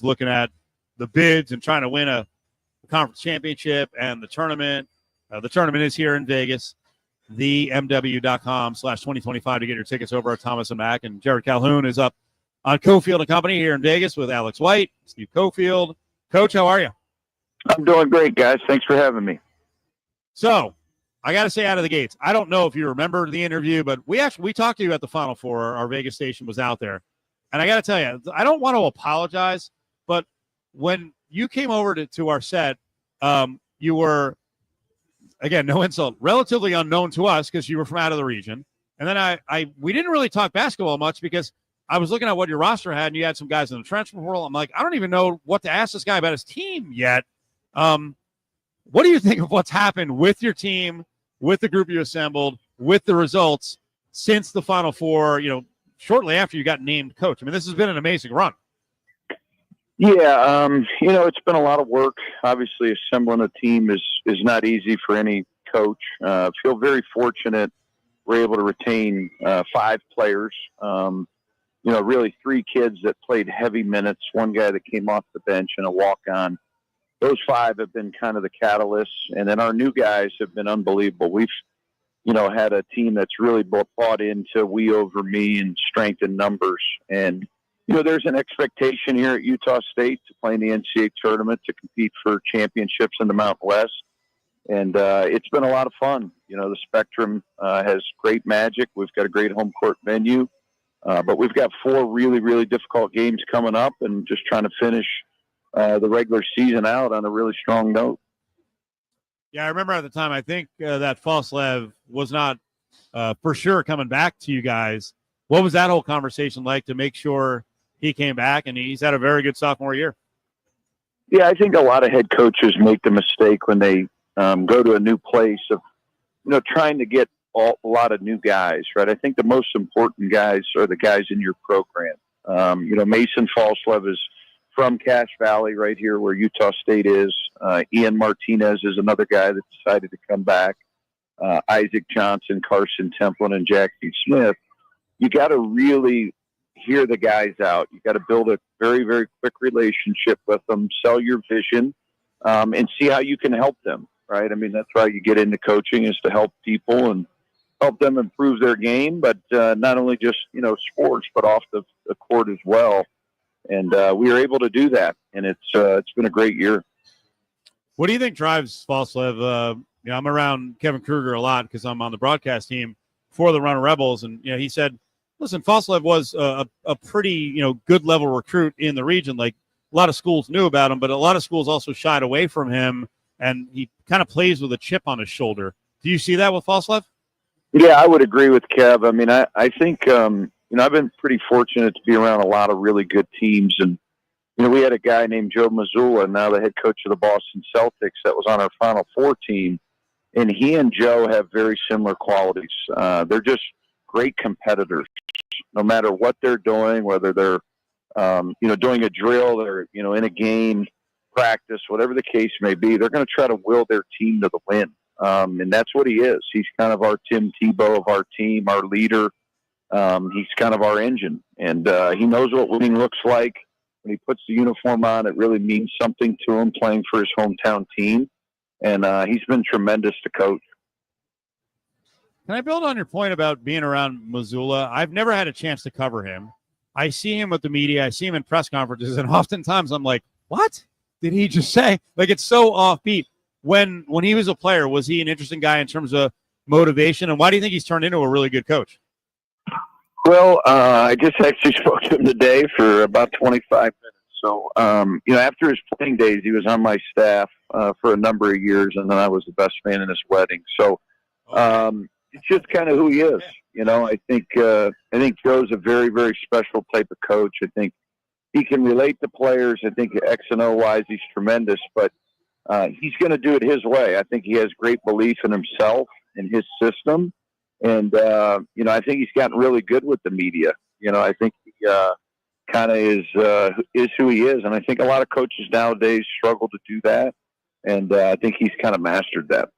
looking at the bids and trying to win a conference championship and the tournament. The tournament is here in Vegas. themw.com/2025 to get your tickets over at Thomas and Mack. And Jerrod Calhoun is up on Cofield Company here in Vegas with Alex White, Steve Cofield. Coach, how are you? I'm doing great, guys. Thanks for having me. So, I got to say out of the gates, I don't know if you remember the interview, but we talked to you at the Final Four. Our Vegas station was out there. And I got to tell you, I don't want to apologize, but when you came over to our set, you were, again, no insult, relatively unknown to us because you were from out of the region. And then we didn't really talk basketball much because I was looking at what your roster had, and you had some guys in the transfer portal. I'm like, I don't even know what to ask this guy about his team yet. What do you think of what's happened with your team, with the group you assembled, with the results since the Final Four, shortly after you got named coach? I mean, this has been an amazing run. Yeah, it's been a lot of work. Obviously, assembling a team is not easy for any coach. Feel very fortunate we're able to retain 5 players. Really 3 kids that played heavy minutes, 1 guy that came off the bench, and a walk-on. Those 5 have been kind of the catalysts, and then our new guys have been unbelievable. We've, had a team that's really bought into we over me and strength in numbers. And, there's an expectation here at Utah State to play in the NCAA tournament, to compete for championships in the Mountain West. And it's been a lot of fun. The Spectrum has great magic. We've got a great home court venue. But we've got 4 really, really difficult games coming up, and just trying to finish the regular season out on a really strong note. Yeah, I remember at the time, I think that Falslev was not for sure coming back to you guys. What was that whole conversation like to make sure he came back? And he's had a very good sophomore year. Yeah, I think a lot of head coaches make the mistake when they go to a new place of, trying to get a lot of new guys, right? I think the most important guys are the guys in your program. Mason Falslev is from Cache Valley, right here where Utah State is. Ian Martinez is another guy that decided to come back. Isaac Johnson, Carson Templin, and Jackson Smith. You got to really hear the guys out. You got to build a very, very quick relationship with them, sell your vision, and see how you can help them, right? I mean, that's why you get into coaching, is to help people and help them improve their game, but not only just, sports, but off the court as well. And we were able to do that, and it's been a great year. What do you think drives Falslev? I'm around Kevin Kruger a lot because I'm on the broadcast team for the Runner Rebels, and he said, listen, Falslev was a pretty good level recruit in the region. Like, a lot of schools knew about him, but a lot of schools also shied away from him, and he kind of plays with a chip on his shoulder. Do you see that with Falslev? Yeah, I would agree with Kev. I mean, I think I've been pretty fortunate to be around a lot of really good teams. And, we had a guy named Joe Mazzulla, now the head coach of the Boston Celtics, that was on our Final Four team. And he and Joe have very similar qualities. They're just great competitors, no matter what they're doing, whether they're, doing a drill or, in a game, practice, whatever the case may be, they're going to try to will their team to the win. And that's what he is. He's kind of our Tim Tebow of our team, our leader. He's kind of our engine, and he knows what winning looks like. When he puts the uniform on, it really means something to him, playing for his hometown team, and he's been tremendous to coach. Can I build on your point about being around Mazzulla? I've never had a chance to cover him. I see him with the media. I see him in press conferences, and oftentimes I'm like, what did he just say? Like, it's so offbeat. When he was a player, was he an interesting guy in terms of motivation, and why do you think he's turned into a really good coach? Well, I just actually spoke to him today for about 25 minutes. So, after his playing days, he was on my staff for a number of years, and then I was the best man in his wedding. So, it's just kind of who he is. I think Joe's a very, very special type of coach. I think he can relate to players. I think X and O wise, he's tremendous, but he's going to do it his way. I think he has great belief in himself and his system. And, I think he's gotten really good with the media. I think he kind of is who he is. And I think a lot of coaches nowadays struggle to do that. And I think he's kind of mastered that.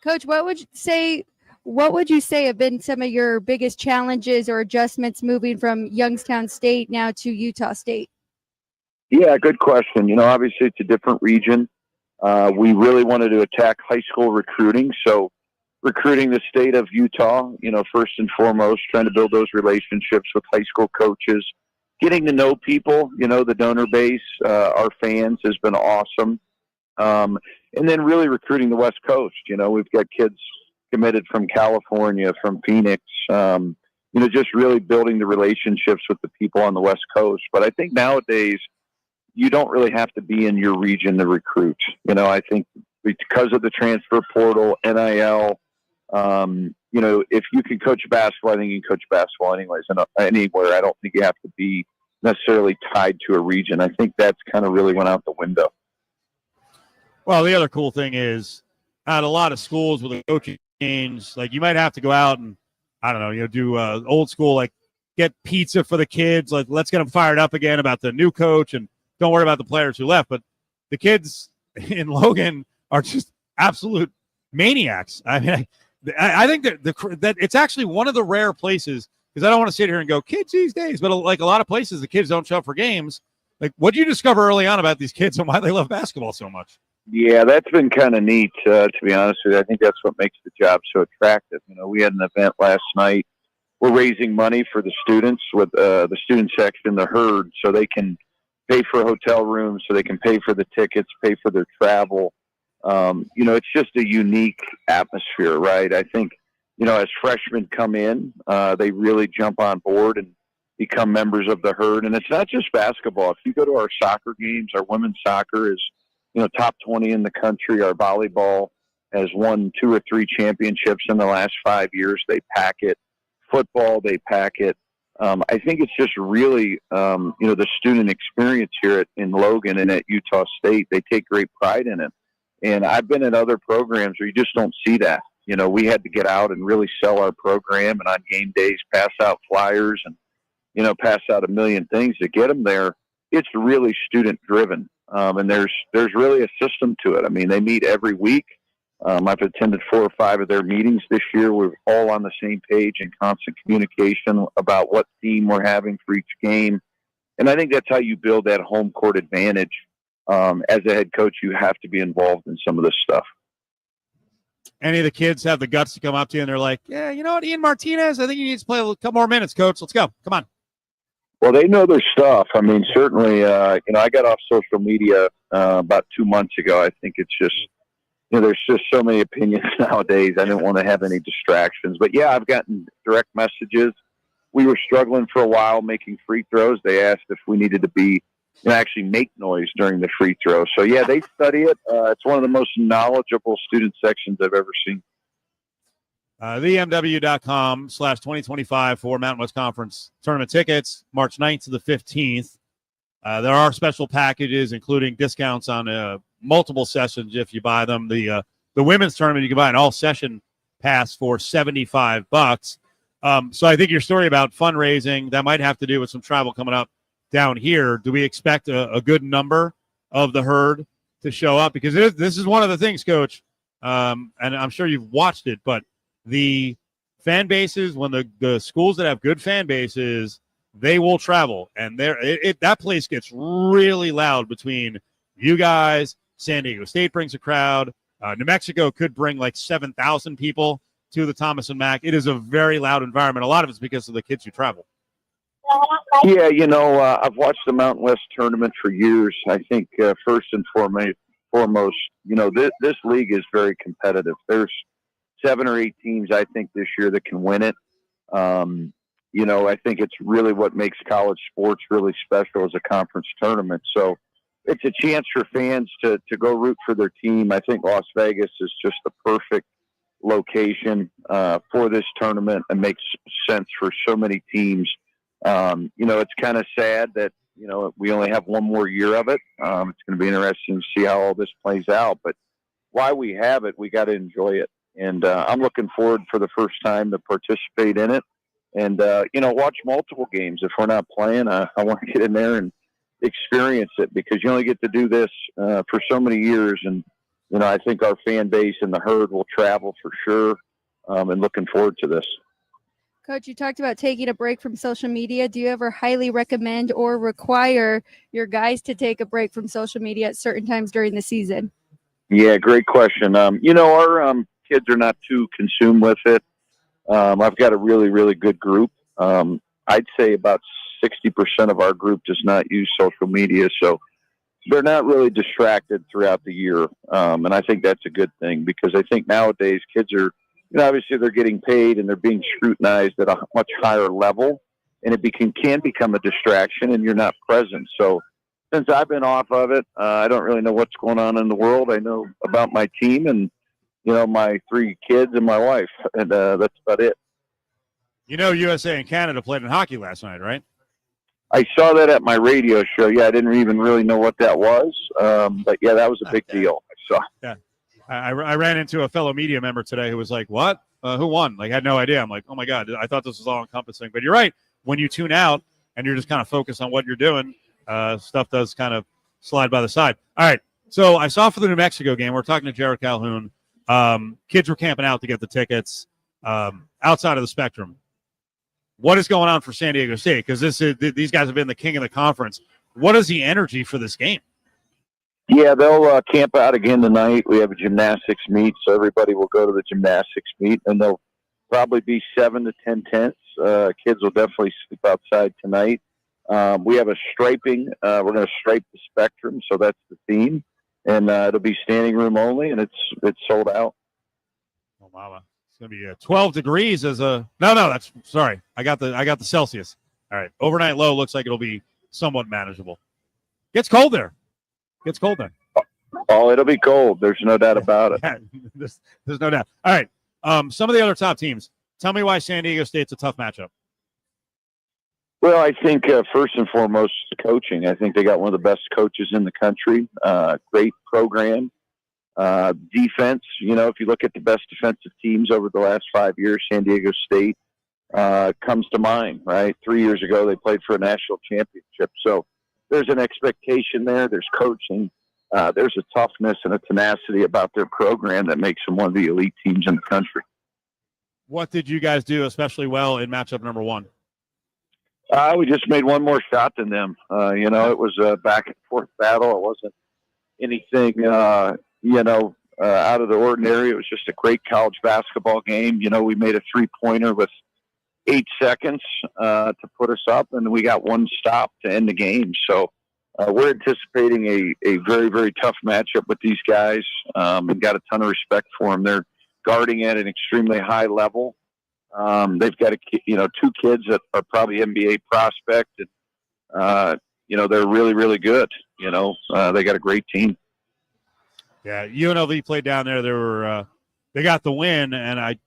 Coach, what would you say have been some of your biggest challenges or adjustments moving from Youngstown State now to Utah State? Yeah, good question. Obviously it's a different region. We really wanted to attack high school recruiting. So recruiting the state of Utah, first and foremost, trying to build those relationships with high school coaches, getting to know people, the donor base, our fans has been awesome. And then really recruiting the West Coast. We've got kids committed from California, from Phoenix, just really building the relationships with the people on the West Coast. But I think nowadays you don't really have to be in your region to recruit. I think because of the transfer portal, NIL, if you can coach basketball, I think you can coach basketball anyways and anywhere. I don't think you have to be necessarily tied to a region. I think that's kind of really went out the window. Well, the other cool thing is at a lot of schools with the coaching change, like you might have to go out and, I don't know, do old school, like get pizza for the kids. Like, let's get them fired up again about the new coach and don't worry about the players who left. But the kids in Logan are just absolute maniacs. I mean, I think that it's actually one of the rare places, because I don't want to sit here and go, kids these days, but like a lot of places, the kids don't show up for games. Like, what did you discover early on about these kids and why they love basketball so much? Yeah, that's been kind of neat, to be honest with you. I think that's what makes the job so attractive. We had an event last night. We're raising money for the students with the student section, the herd, so they can pay for hotel rooms, so they can pay for the tickets, pay for their travel. It's just a unique atmosphere, right? I think, as freshmen come in, they really jump on board and become members of the herd. And it's not just basketball. If you go to our soccer games, our women's soccer is, top 20 in the country. Our volleyball has won 2 or 3 championships in the last 5 years. They pack it. Football, they pack it. I think it's just really, the student experience here in Logan and at Utah State. They take great pride in it. And I've been at other programs where you just don't see that. We had to get out and really sell our program, and on game days pass out flyers and, pass out a million things to get them there. It's really student driven. And there's really a system to it. I mean, they meet every week. I've attended 4 or 5 of their meetings this year. We're all on the same page in constant communication about what theme we're having for each game. And I think that's how you build that home court advantage. As a head coach, you have to be involved in some of this stuff. Any of the kids have the guts to come up to you and they're like, yeah, you know what, Ian Martinez, I think you need to play a couple more minutes, coach. Let's go. Come on. Well, they know their stuff. I mean, certainly, I got off social media about 2 months ago. I think it's just, there's just so many opinions nowadays. I didn't want to have any distractions. But, yeah, I've gotten direct messages. We were struggling for a while making free throws. They asked if we needed to be actually make noise during the free throw. So, yeah, they study it. It's one of the most knowledgeable student sections I've ever seen. themw.com/2025 for Mountain West Conference tournament tickets, March 9th to the 15th. There are special packages, including discounts on multiple sessions if you buy them. The women's tournament, you can buy an all-session pass for $75. So I think your story about fundraising, that might have to do with some travel coming up down here. Do we expect a good number of the herd to show up? Because this is one of the things, Coach, and I'm sure you've watched it, but the fan bases, when the schools that have good fan bases, they will travel. And that place gets really loud between you guys. San Diego State brings a crowd. New Mexico could bring like 7,000 people to the Thomas and Mack. It is a very loud environment. A lot of it's because of the kids who travel. Yeah, I've watched the Mountain West tournament for years. I think first and foremost, this league is very competitive. There's 7 or 8 teams, I think, this year that can win it. I think it's really what makes college sports really special as a conference tournament. So it's a chance for fans to go root for their team. I think Las Vegas is just the perfect location for this tournament and makes sense for so many teams. It's kind of sad that, we only have 1 more year of it. It's going to be interesting to see how all this plays out. But while we have it, we got to enjoy it. And I'm looking forward for the first time to participate in it and, watch multiple games. If we're not playing, I want to get in there and experience it because you only get to do this for so many years. And, I think our fan base and the herd will travel for sure and looking forward to this. Coach, you talked about taking a break from social media. Do you ever highly recommend or require your guys to take a break from social media at certain times during the season? Yeah, great question. Our kids are not too consumed with it. I've got a really, really good group. I'd say about 60% of our group does not use social media, so they're not really distracted throughout the year. And I think that's a good thing, because I think nowadays kids are, obviously they're getting paid and they're being scrutinized at a much higher level, and it can become a distraction and you're not present. So since I've been off of it, I don't really know what's going on in the world. I know about my team and, my 3 kids and my wife, and that's about it. USA and Canada played in hockey last night, right? I saw that at my radio show. Yeah, I didn't even really know what that was. But, yeah, that was a big deal. Yeah. I ran into a fellow media member today who was like, what? Who won? Like, I had no idea. I'm like, oh, my God, I thought this was all encompassing. But you're right. When you tune out and you're just kind of focused on what you're doing, stuff does kind of slide by the side. All right. So I saw for the New Mexico game, we're talking to Jerrod Calhoun. Kids were camping out to get the tickets outside of the Spectrum. What is going on for San Diego State? Because these guys have been the king of the conference. What is the energy for this game? Yeah, they'll camp out again tonight. We have a gymnastics meet, so everybody will go to the gymnastics meet, and there'll probably be 7 to 10 tents. Kids will definitely sleep outside tonight. We have a striping. We're going to stripe the Spectrum, so that's the theme, and it'll be standing room only, and it's sold out. Oh, mama. It's going to be 12 degrees as a – no, that's – sorry. I got the Celsius. All right. Overnight low looks like it'll be somewhat manageable. Gets cold there. Oh, it'll be cold. There's no doubt about it. Yeah, there's no doubt. All right. Some of the other top teams. Tell me why San Diego State's a tough matchup. Well, I think first and foremost, coaching. I think they got one of the best coaches in the country. Great program. Defense, if you look at the best defensive teams over the last 5 years, San Diego State comes to mind, right? 3 years ago, they played for a national championship. So there's an expectation there. There's coaching. There's a toughness and a tenacity about their program that makes them one of the elite teams in the country. What did you guys do especially well in matchup number 1? We just made one more shot than them. It was a back and forth battle. It wasn't anything, out of the ordinary. It was just a great college basketball game. We made a 3-pointer with 8 seconds to put us up, and we got one stop to end the game. So we're anticipating a very, very tough matchup with these guys, and got a ton of respect for them. They're guarding at an extremely high level. They've got 2 kids that are probably NBA prospect, and they're really, really good. They got a great team. Yeah, UNLV played down there. They got the win, and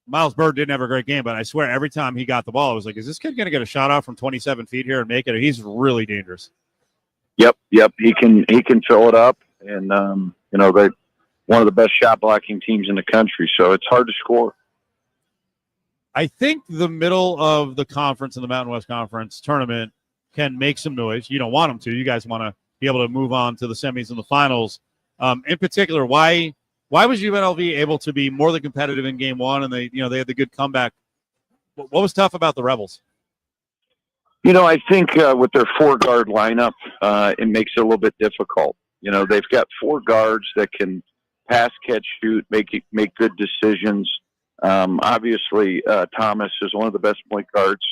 Miles Bird didn't have a great game, but I swear every time he got the ball, I was like, is this kid going to get a shot off from 27 feet here and make it? He's really dangerous. Yep. He can fill it up, and they're one of the best shot blocking teams in the country, so it's hard to score. I think the middle of the conference in the Mountain West Conference tournament can make some noise. You don't want them to. You guys want to be able to move on to the semis and the finals. In particular, why was UNLV able to be more than competitive in game 1, and they had the good comeback? What was tough about the Rebels? I think with their 4-guard lineup, it makes it a little bit difficult. They've got 4 guards that can pass, catch, shoot, make good decisions. Obviously, Thomas is one of the best point guards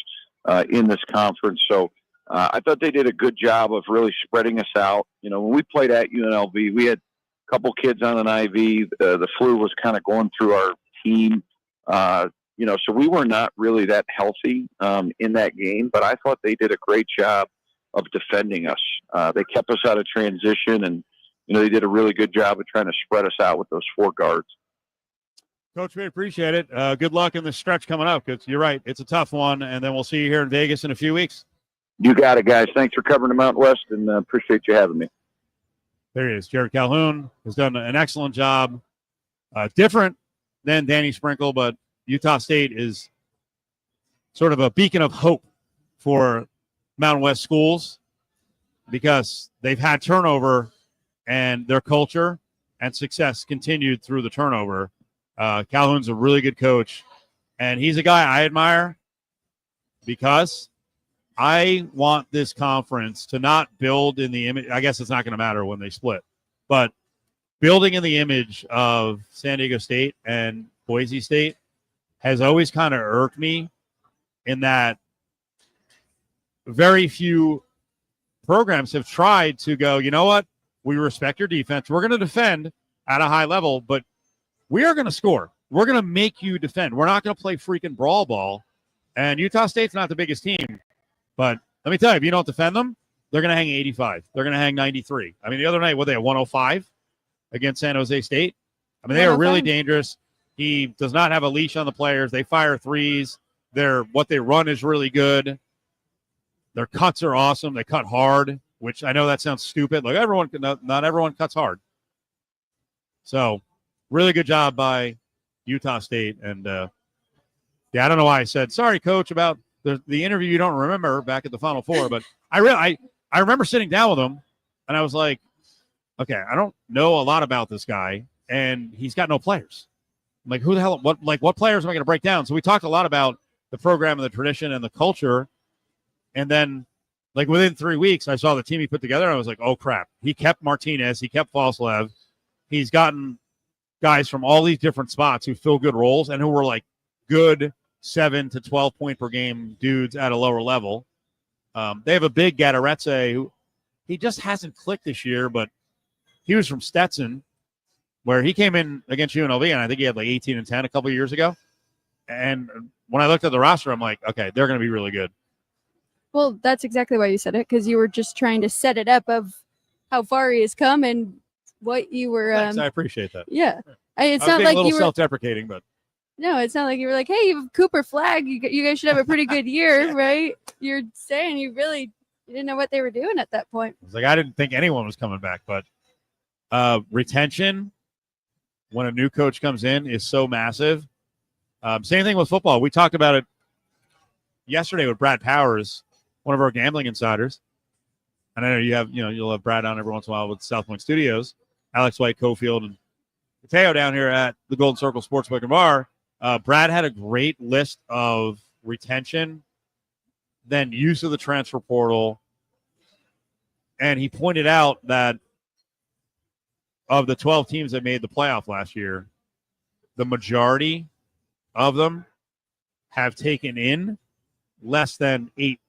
in this conference. So I thought they did a good job of really spreading us out. When we played at UNLV, we had a couple kids on an IV. The flu was kind of going through our team. So we were not really that healthy in that game, but I thought they did a great job of defending us. They kept us out of transition, and they did a really good job of trying to spread us out with those 4 guards. Coach, we appreciate it. Good luck in the stretch coming up, because you're right. It's a tough one, and then we'll see you here in Vegas in a few weeks. You got it, guys. Thanks for covering the Mountain West, and appreciate you having me. There he is. Jerrod Calhoun has done an excellent job. Different than Danny Sprinkle, but Utah State is sort of a beacon of hope for Mountain West schools, because they've had turnover, and their culture and success continued through the turnover. Calhoun's a really good coach, and he's a guy I admire. because I want this conference to not build in the image. I guess it's not going to matter when they split, but building in the image of San Diego State and Boise State has always kind of irked me in that very few programs have tried to go, you know what? We respect your defense. We're going to defend at a high level, but we are going to score. We're going to make you defend. We're not going to play freaking brawl ball. And Utah State's not the biggest team, but let me tell you, if you don't defend them, they're going to hang 85. They're going to hang 93. I mean, the other night, what they had 105 against San Jose State. I mean, they are really dangerous. He does not have a leash on the players. They fire threes. What they run is really good. Their cuts are awesome. They cut hard, which I know that sounds stupid. Like not everyone cuts hard. So, really good job by Utah State. And I don't know why I said sorry, Coach, about the interview you don't remember back at the Final Four, but I remember sitting down with him, and I was like, okay, I don't know a lot about this guy, and he's got no players. I'm like, who the hell? What players am I going to break down? So we talked a lot about the program and the tradition and the culture. And then, like, within 3 weeks, I saw the team he put together. And I was like, oh, crap. He kept Martinez. He kept Foslev. He's gotten guys from all these different spots who fill good roles and who were, like, good 7 to 12 point per game dudes at a lower level. They have a big Gadaretse who he just hasn't clicked this year, but he was from Stetson, where he came in against UNLV, and I think he had, like, 18 and 10 a couple of years ago. And when I looked at the roster, I'm like, okay, they're going to be really good. Well, that's exactly why you said it, because you were just trying to set it up of how far he has come and what you were. Thanks, I appreciate that. Yeah, it's I was not like a little you were self-deprecating, but no, it's not like you were like, "Hey, you have Cooper Flag. You guys should have a pretty good year, right?" You're saying you didn't know what they were doing at that point. I was like, I didn't think anyone was coming back, but retention when a new coach comes in is so massive. Same thing with football. We talked about it yesterday with Brad Powers, one of our gambling insiders. And I know you'll have Brad on every once in a while with South Point Studios, Alex White, Cofield, and Mateo down here at the Golden Circle Sportsbook Bar. Brad had a great list of retention, then use of the transfer portal. And he pointed out that of the 12 teams that made the playoff last year, the majority of them have taken in less than 8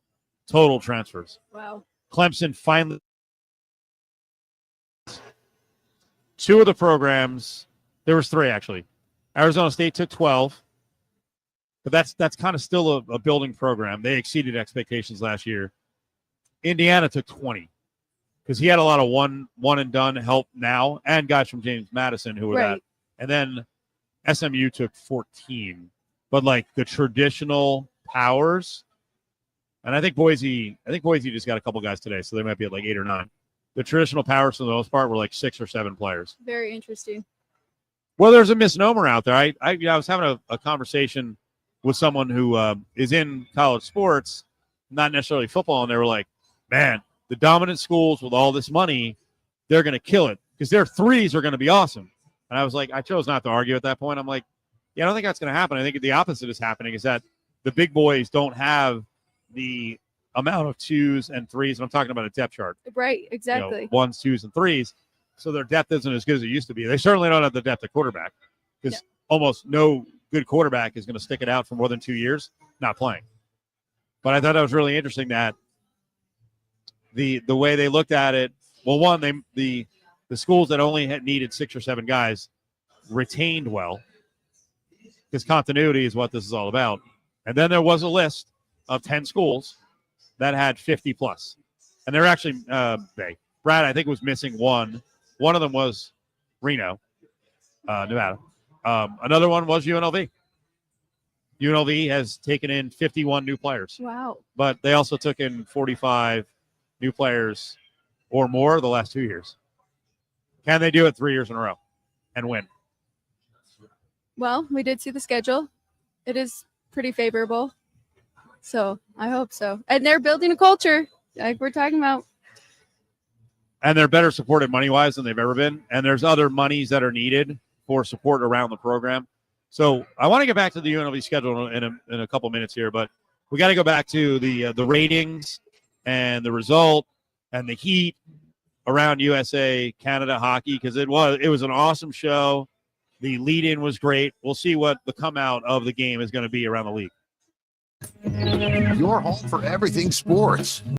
total transfers. Wow. Clemson finally. 2 of the programs, there was 3 actually. Arizona State took 12, but that's kind of still a building program. They exceeded expectations last year. Indiana took 20 because he had a lot of one and done help now and guys from James Madison who were that. And then SMU took 14, but like the traditional powers. And I think Boise just got a couple guys today, so they might be at like 8 or 9. The traditional powers, for the most part, were like 6 or 7 players. Very interesting. Well, there's a misnomer out there. I was having a conversation with someone who is in college sports, not necessarily football, and they were like, man, the dominant schools with all this money, they're going to kill it because their threes are going to be awesome. And I was like, I chose not to argue at that point. I'm like, yeah, I don't think that's going to happen. I think the opposite is happening, is that the big boys don't have the amount of 2s and 3s. And I'm talking about a depth chart. Right, exactly. 1s, 2s, and 3s. So their depth isn't as good as it used to be. They certainly don't have the depth at quarterback because almost no good quarterback is going to stick it out for more than 2 years not playing. But I thought that was really interesting that the way they looked at it. Well, one, the schools that only had needed 6 or 7 guys retained well because continuity is what this is all about. And then there was a list of 10 schools that had 50 plus. And they're actually, Brad, I think, was missing one. One of them was Reno, Nevada. Another one was UNLV. UNLV has taken in 51 new players. Wow. But they also took in 45 new players or more the last 2 years. Can they do it 3 years in a row and win? Well, we did see the schedule. It is pretty favorable. So I hope so. And they're building a culture like we're talking about. And they're better supported money-wise than they've ever been. And there's other monies that are needed for support around the program. So I want to get back to the UNLV schedule in a couple minutes here. But we got to go back to the ratings and the result and the heat around USA Canada hockey, because it was an awesome show. The lead-in was great. We'll see what the come out of the game is going to be around the league. Your home for everything sports.